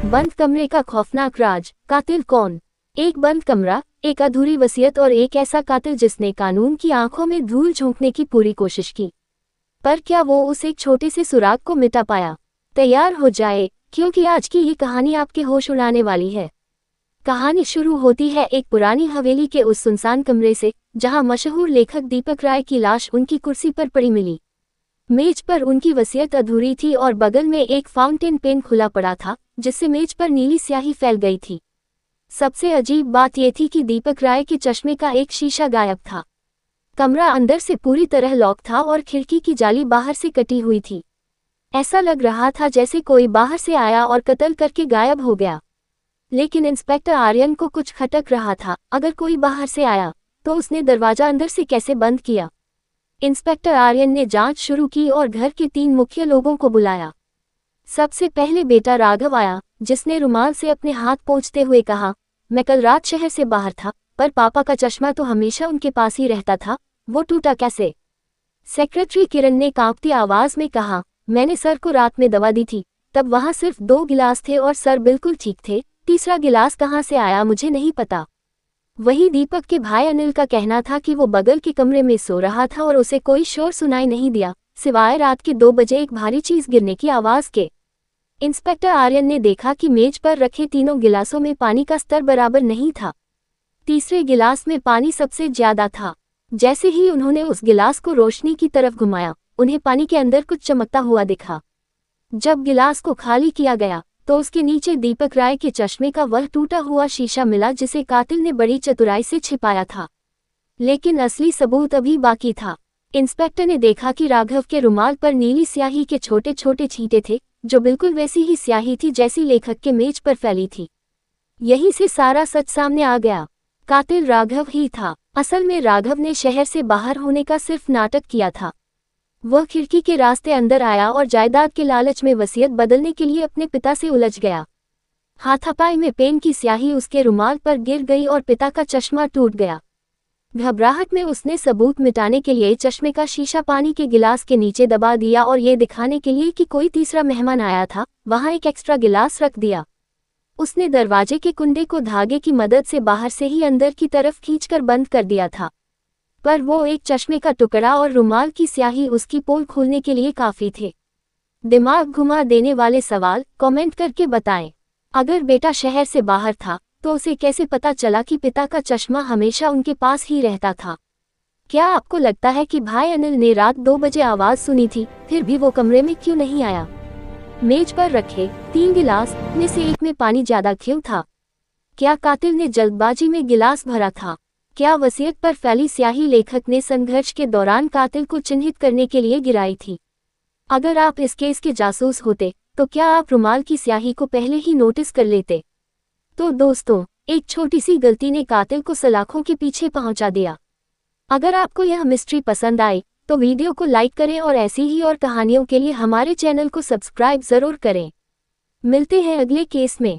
बंद कमरे का खौफनाक राज, कातिल कौन? एक बंद कमरा, एक अधूरी वसीयत और एक ऐसा कातिल जिसने कानून की आंखों में धूल झोंकने की पूरी कोशिश की। पर क्या वो उस एक छोटे से सुराग को मिटा पाया? तैयार हो जाए, क्योंकि आज की ये कहानी आपके होश उड़ाने वाली है। कहानी शुरू होती है एक पुरानी हवेली के उस सुनसान कमरे से, जहां मशहूर लेखक दीपक राय की लाश उनकी कुर्सी पर पड़ी मिली। मेज पर उनकी वसीयत अधूरी थी और बगल में एक फाउंटेन पेन खुला पड़ा था, जिससे मेज पर नीली स्याही फैल गई थी। सबसे अजीब बात यह थी कि दीपक राय के चश्मे का एक शीशा गायब था। कमरा अंदर से पूरी तरह लॉक था और खिड़की की जाली बाहर से कटी हुई थी। ऐसा लग रहा था जैसे कोई बाहर से आया और कत्ल करके गायब हो गया। लेकिन इंस्पेक्टर आर्यन को कुछ खटक रहा था। अगर कोई बाहर से आया, तो उसने दरवाजा अंदर से कैसे बंद किया? इंस्पेक्टर आर्यन ने जांच शुरू की और घर के 3 मुख्य लोगों को बुलाया। सबसे पहले बेटा राघव आया, जिसने रुमाल से अपने हाथ पोंछते हुए कहा, मैं कल रात शहर से बाहर था, पर पापा का चश्मा तो हमेशा उनके पास ही रहता था, वो टूटा कैसे? सेक्रेटरी किरण ने कांपती आवाज में कहा, मैंने सर को रात में दवा दी थी, तब वहां सिर्फ 2 गिलास थे और सर बिल्कुल ठीक थे, तीसरा गिलास कहाँ से आया मुझे नहीं पता। वही दीपक के भाई अनिल का कहना था कि वो बगल के कमरे में सो रहा था और उसे कोई शोर सुनाई नहीं दिया, सिवाय रात के 2 बजे एक भारी चीज गिरने की आवाज के। इंस्पेक्टर आर्यन ने देखा कि मेज पर रखे तीनों गिलासों में पानी का स्तर बराबर नहीं था। तीसरे गिलास में पानी सबसे ज्यादा था। जैसे ही उन्होंने उस गिलास को रोशनी की तरफ घुमाया, उन्हें पानी के अंदर कुछ चमकता हुआ दिखा। जब गिलास को खाली किया गया, तो उसके नीचे दीपक राय के चश्मे का वह टूटा हुआ शीशा मिला जिसे कातिल ने बड़ी चतुराई से छिपाया था। लेकिन असली सबूत अभी बाकी था। इंस्पेक्टर ने देखा कि राघव के रुमाल पर नीली स्याही के छोटे छोटे छींटे थे, जो बिल्कुल वैसी ही स्याही थी जैसी लेखक के मेज पर फैली थी। यहीं से सारा सच सामने आ गया। कातिल राघव ही था। असल में राघव ने शहर से बाहर होने का सिर्फ नाटक किया था। वह खिड़की के रास्ते अंदर आया और जायदाद के लालच में वसीयत बदलने के लिए अपने पिता से उलझ गया। हाथापाई में पेन की स्याही उसके रुमाल पर गिर गई और पिता का चश्मा टूट गया। घबराहट में उसने सबूत मिटाने के लिए चश्मे का शीशा पानी के गिलास के नीचे दबा दिया और ये दिखाने के लिए कि कोई तीसरा मेहमान आया था, वहां एक एक्स्ट्रा गिलास रख दिया। उसने दरवाजे के कुंडे को धागे की मदद से बाहर से ही अंदर की तरफ खींचकर बंद कर दिया था। पर वो एक चश्मे का टुकड़ा और रुमाल की स्याही उसकी पोल खोलने के लिए काफी थे। दिमाग घुमा देने वाले सवाल कमेंट करके बताएं। अगर बेटा शहर से बाहर था, तो उसे कैसे पता चला कि पिता का चश्मा हमेशा उनके पास ही रहता था? क्या आपको लगता है कि भाई अनिल ने रात 2 बजे आवाज सुनी थी, फिर भी वो कमरे में क्यों नहीं आया? मेज पर रखे 3 गिलास में से एक में पानी ज्यादा क्यों था? क्या कातिल ने जल्दबाजी में गिलास भरा था? क्या वसीयत पर फैली स्याही लेखक ने संघर्ष के दौरान कातिल को चिन्हित करने के लिए गिराई थी? अगर आप इस केस के जासूस होते, तो क्या आप रुमाल की स्याही को पहले ही नोटिस कर लेते? तो दोस्तों, एक छोटी सी गलती ने कातिल को सलाखों के पीछे पहुंचा दिया। अगर आपको यह मिस्ट्री पसंद आई, तो वीडियो को लाइक करें और ऐसी ही और कहानियों के लिए हमारे चैनल को सब्सक्राइब जरूर करें। मिलते हैं अगले केस में।